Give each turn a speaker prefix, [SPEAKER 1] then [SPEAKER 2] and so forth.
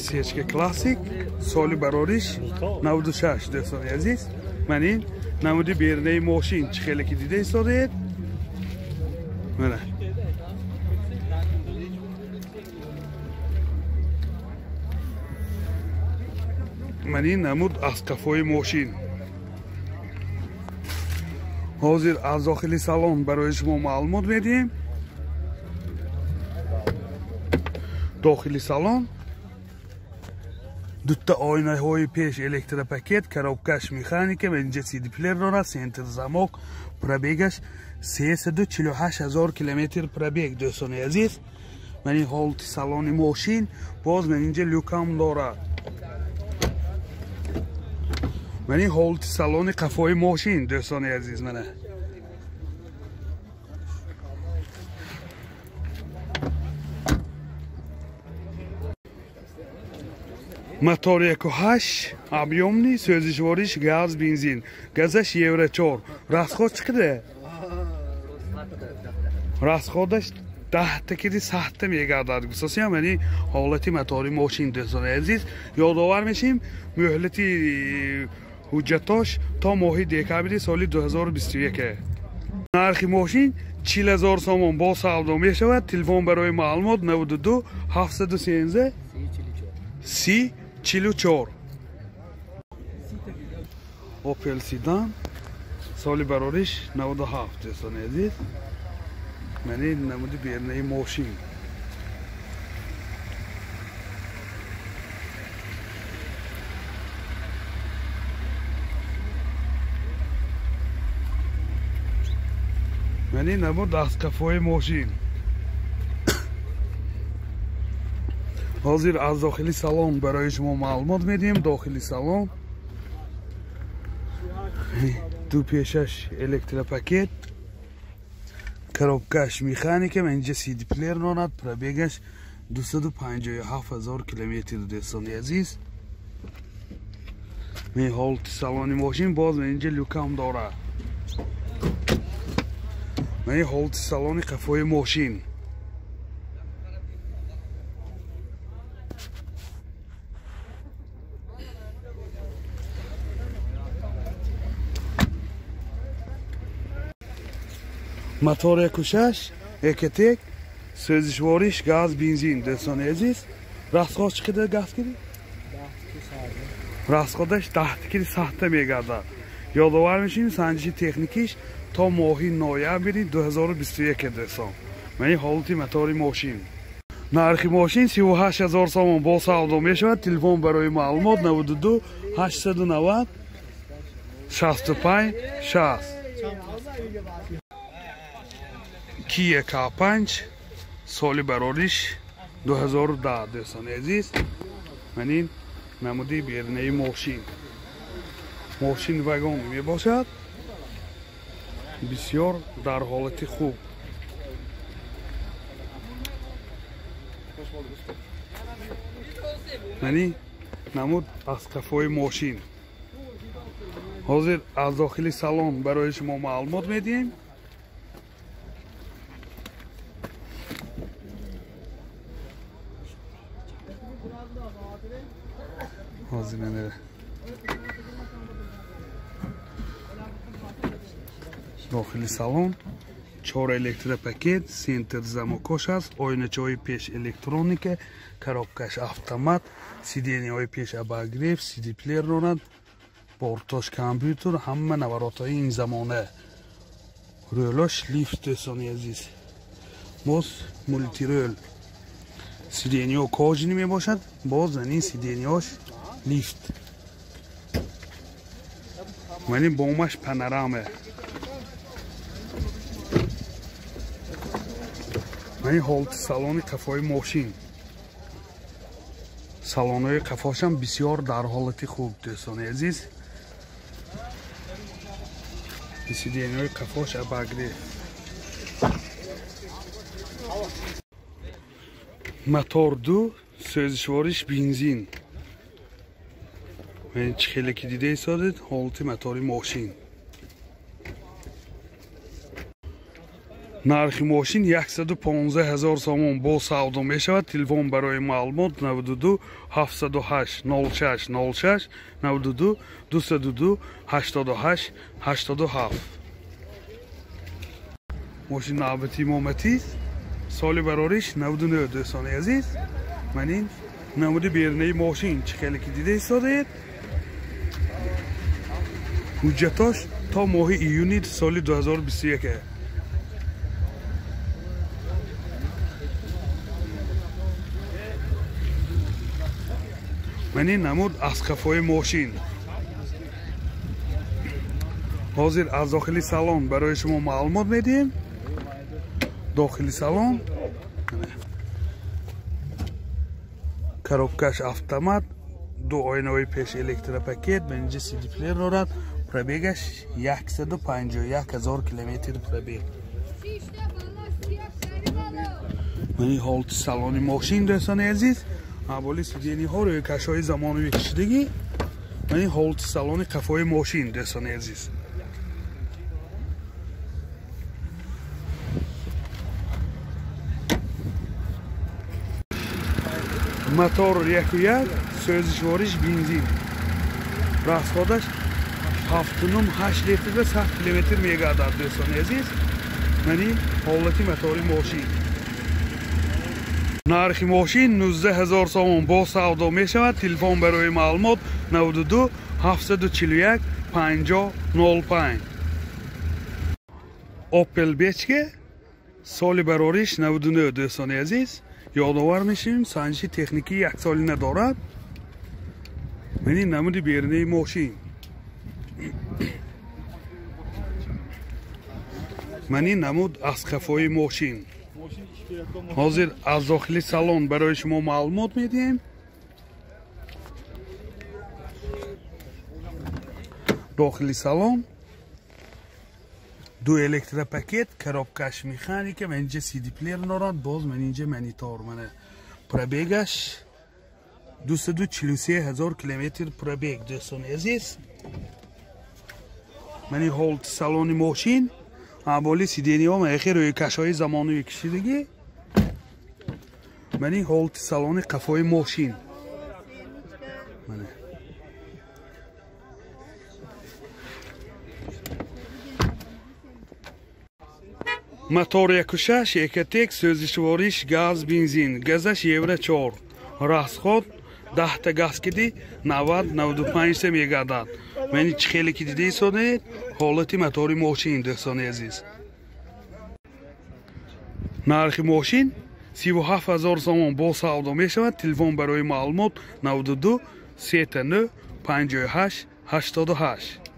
[SPEAKER 1] سیچک کلاسیک سالی برارش 96 دوستان عزیز. من این نمودی بیرنه ماشین چه خیلی که دیده ایستاده من این نمود از کفای ماشین. حاضر از داخلی سالن برای شما معلومات میدیم. داخلی سالن دوتا آینه های پیش الکتروپاکت، کاروبکش مکانیک و اینجا سی دی پلیر دارد. سنتر زماک، پرابیگش 348,000 کیلومتر پرابیگ دوستان عزیز. من این حالت سالن ماشین باز من اینجا لوکام دارد. من این حالت سالن قفای ماشین دوستان عزیز. منه мотор 1.8 объемный, сөзишвориш газ, бензин. Газаш евро 4. Расход чиқадар? Расходаш 10 та киди 100 та мегардад. Гусоси ҳам яъни ҳолати мотори мошин дӯстони азиз. ёдовар мешим муҳлати ҳуҷҷатош то моҳи декабри соли 2021. нархи мошин 40,000 сомон бо савдо мешавад. телефон барои маълумот 92 713 3044. Opel Sedan سالی برارش 97 دوستان عزیز. من این نمودی بیرنه ماشین. من این نمود از کفای ماشین. حاضر از داخلی سالن برای شما معلومات میدیم. داخلی سالن دو پیشش الکتروپاکت، کاروبکش مکانیک و اینجا سی دی پلیر دارد. پرابیگش 257,000 کیلومتر دوستان عزیز. من حالت سالن ماشین باز من اینجا لوکام دارد. من حالت سالن قفای ماشین. мотор 1.6 екатек, сөзишвориш газ, бензин دوستان عزیز. расход чиқадар газ киди? расходаш 10 та киди 100 та мегардад. ёдовар мешавем санҷиши техникиш то моҳи ноябри 2021 دوستان. من این حالتی мотори ماشین. нархи ماشین 38,000 сомон бо савдо мешавад. телефон барои маълумот 92 890 65 60. Kia K5 سالی برارش 2010 دوستان عزیز. من این نمودی بیرنه ماشین. ماشین واگن می باشد. بسیار در حالت خوب. من این نمود از کفای ماشین. حاضر از داخلی سالن برای شما معلومات میدیم. داخلی سالن 4 الکتروپاکت، سنتر زمکش است، آینه‌های پیش الکترونیک، کاروبکش اتومات، سیدینی‌های پیش ابرگریف، سی دی پلیر دارد، پورتاژ کامپیوتر، همه نوارات‌های این زمانه. رولش لیفت دوستان عزیز. باز مولتی رول. سیدینی‌ها کاجنی می باشد، باز این سیدینی‌هاش لیفت. من این بومش پانورامه. من این حالت سالن قفای ماشین. سالن‌های قفاش هم بسیار در حالت خوب دوستان عزیز. سیدینی‌های قفاش ابرگریف. мотор 2 сөзишвориш бензин. من چه خیلی که دیده ایستادید حالت мотори ماشین. нархи мошин 115,000 сомон бо савдо мешавад. Телефон барои маълумот 92 708 06 06 92 222 88 87. мошин навбати моматиз соли барориш 99 дӯстони азиз. манин намуди берунаи мошин чӣ хеле ки дида истодаед. ҳуҷҷатош то моҳи июни соли 2021 манин намуд аз қафои мошин. ҳозир аз дохили салон барои шумо маълумот медиҳем. дохили салон коробкаш автомат, ду ойнаҳои пеш электропакет, менҷа CD плеер дорад. пробегаш 151,000 километр пробег. мани ҳолати салони мошин дӯстони азиз, аввали сидениҳо рӯйкашҳои замонавӣ кашидагӣ. мани ҳолати салони қафои мошин дӯстони азиз. мотор 1.1 сӯзишвориш бензин. расходаш 7.8 литр 100 километр мегардад дӯстони азиз. мани ҳолати мотори мошин. нархи мошин 19,000 сомон бо савдо мешавад. телефон барои маълумот 92 741 5005. Opel Bechke соли барориш 99 дӯстони азиз. ёдовар мешавем санҷиши техникӣ 1 солина дорад. мани намуди берунаи мошин. мани намуд аз қафои мошин. ҳозир аз дохили салон барои шумо маълумот медиҳем. дохили салон ду электропакет, коробкаш механика, менҷа CD плеер дорад. боз менинҷа монитор. мана пробегаш 243,000 километр пробег дӯстони азиз. мани ҳолати салони мошин аввали сидениҳо меяхи рӯйкашҳои замонавӣ кашидагӣ. мани ҳолати салони қафои мошин. мотор 1.6 Екотек сӯзишвориш газ бензин. газаш евро 4. расход 10 та газ киди 90-95 мегардад. мани чӣ хеле ки дида истодаед. ҳолати мотори мошин дӯстони азиз. нархи мошин 37,000 сомон бо савдо мешавад. телефон барои маълумот 92 39 58 88.